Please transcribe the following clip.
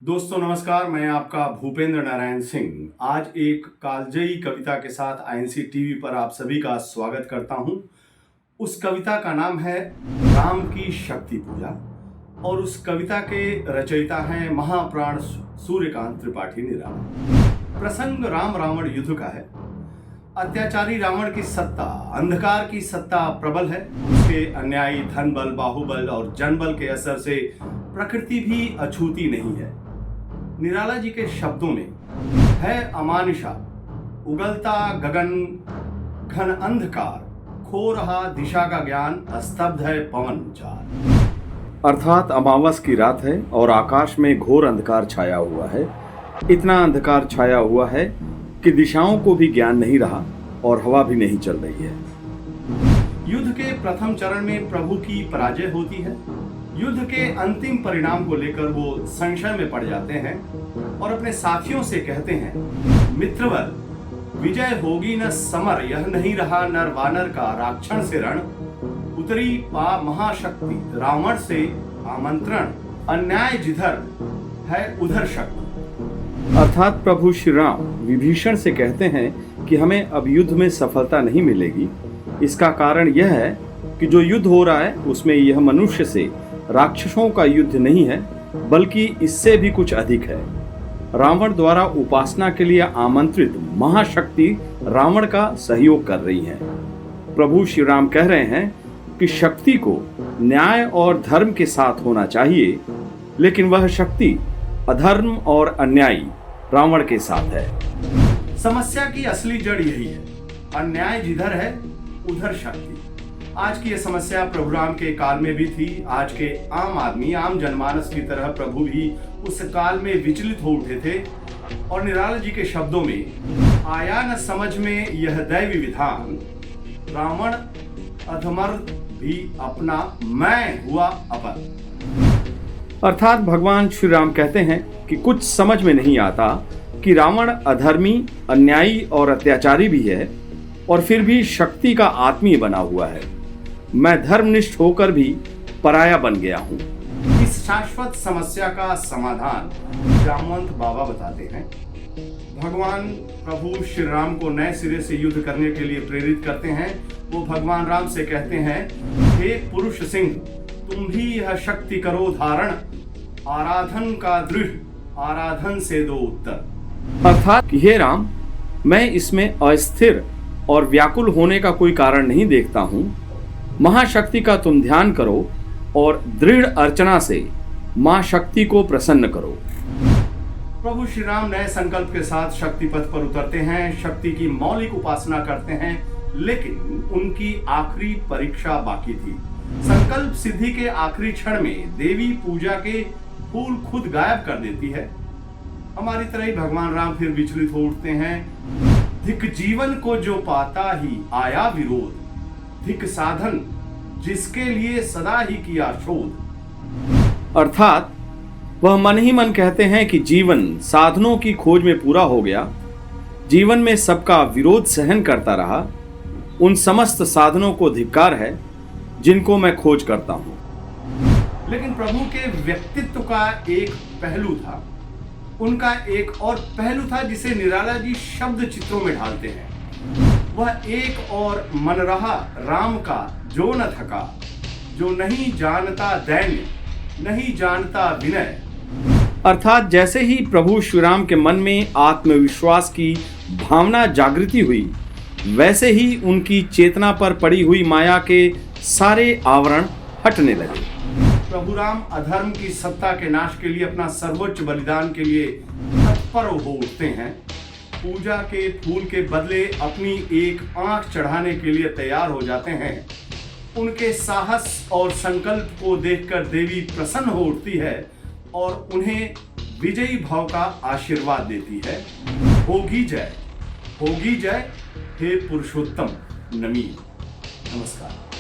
दोस्तों नमस्कार, मैं आपका भूपेंद्र नारायण सिंह आज एक कालजयी कविता के साथ आईएनसी टीवी पर आप सभी का स्वागत करता हूं। उस कविता का नाम है राम की शक्ति पूजा और उस कविता के रचयिता हैं महाप्राण सूर्यकांत त्रिपाठी निराला। प्रसंग राम रावण युद्ध का है। अत्याचारी रावण की सत्ता, अंधकार की सत्ता प्रबल है। उसके अन्यायी धन बल, बाहुबल और जनबल के असर से प्रकृति भी अछूती नहीं है। निराला जी के शब्दों में है अमानिशा, उगलता गगन घन अंधकार, खो रहा दिशा का ज्ञान, स्तब्ध है पवन चार। अर्थात अमावस की रात है और आकाश में घोर अंधकार छाया हुआ है। इतना अंधकार छाया हुआ है कि दिशाओं को भी ज्ञान नहीं रहा और हवा भी नहीं चल रही है। युद्ध के प्रथम चरण में प्रभु की पराजय होती है। युद्ध के अंतिम परिणाम को लेकर वो संशय में पड़ जाते हैं और अपने साथियों से कहते हैं, मित्रवर विजय होगी न समर, यह नहीं रहा नर वानर का राक्षण से रण, उतरी पा महाशक्ति रावण से आमंत्रण, अन्याय जिधर है उधर शक्ति। अर्थात प्रभु श्री राम विभीषण से कहते हैं कि हमें अब युद्ध में सफलता नहीं मिलेगी। इसका कारण यह है कि जो युद्ध हो रहा है उसमें यह मनुष्य से राक्षसों का युद्ध नहीं है, बल्कि इससे भी कुछ अधिक है। रावण द्वारा उपासना के लिए आमंत्रित महाशक्ति रावण का सहयोग कर रही है। प्रभु श्री राम कह रहे हैं कि शक्ति को न्याय और धर्म के साथ होना चाहिए, लेकिन वह शक्ति अधर्म और अन्यायी रावण के साथ है। समस्या की असली जड़ यही है, अन्याय जिधर है उधर शक्ति। आज की यह समस्या प्रभु राम के काल में भी थी। आज के आम आदमी, आम जनमानस की तरह प्रभु भी उस काल में विचलित हो उठे थे और निराला जी के शब्दों में आया न समझ में यह दैवी विधान, रावण अधमर्द भी अपना मैं हुआ अपर। अर्थात भगवान श्री राम कहते हैं कि कुछ समझ में नहीं आता कि रावण अधर्मी, अन्यायी और अत्याचारी भी है और फिर भी शक्ति का आत्मी बना हुआ है। मैं धर्मनिष्ठ होकर भी पराया बन गया हूँ। इस शाश्वत समस्या का समाधान जामवंत बाबा बताते हैं। भगवान प्रभु श्री राम को नए सिरे से युद्ध करने के लिए प्रेरित करते हैं। वो भगवान राम से कहते हैं, हे पुरुष सिंह, तुम भी यह शक्ति करो धारण, आराधन का दृढ़, आराधन से दो उत्तर। अर्थात कि हे राम, मैं इसमें अस्थिर और व्याकुल होने का कोई कारण नहीं देखता हूँ। महाशक्ति का तुम ध्यान करो और दृढ़ अर्चना से मां शक्ति को प्रसन्न करो। प्रभु श्री राम नए संकल्प के साथ शक्ति पथ पर उतरते हैं, शक्ति की मौलिक उपासना करते हैं, लेकिन उनकी आखिरी परीक्षा बाकी थी। संकल्प सिद्धि के आखिरी क्षण में देवी पूजा के फूल खुद गायब कर देती है। हमारी तरह ही भगवान राम फिर विचलित हो उठते हैं। धिक जीवन को जो पाता ही आया विरोध, धिक साधन जिसके लिए सदा ही किया शोध। अर्थात वह मन ही मन कहते हैं कि जीवन साधनों की खोज में पूरा हो गया। जीवन में सबका विरोध सहन करता रहा। उन समस्त साधनों को धिक्कार है जिनको मैं खोज करता हूं। लेकिन प्रभु के व्यक्तित्व का एक पहलू था, उनका एक और पहलू था जिसे निराला जी शब्द चित्रों में ढालते हैं। वह एक और मन रहा राम का जो न थका, जो नहीं जानता दैन्य, नहीं जानता विनय। अर्थात जैसे ही प्रभु श्री राम के मन में आत्मविश्वास की भावना जागृति हुई, वैसे ही उनकी चेतना पर पड़ी हुई माया के सारे आवरण हटने लगे। प्रभु राम अधर्म की सत्ता के नाश के लिए अपना सर्वोच्च बलिदान के लिए तत्पर हो उठते हैं। पूजा के फूल के बदले अपनी एक आंख चढ़ाने के लिए तैयार हो जाते हैं। उनके साहस और संकल्प को देखकर देवी प्रसन्न हो उठती है और उन्हें विजयी भाव का आशीर्वाद देती है। होगी जय, होगी जय, हे पुरुषोत्तम नमी। नमस्कार।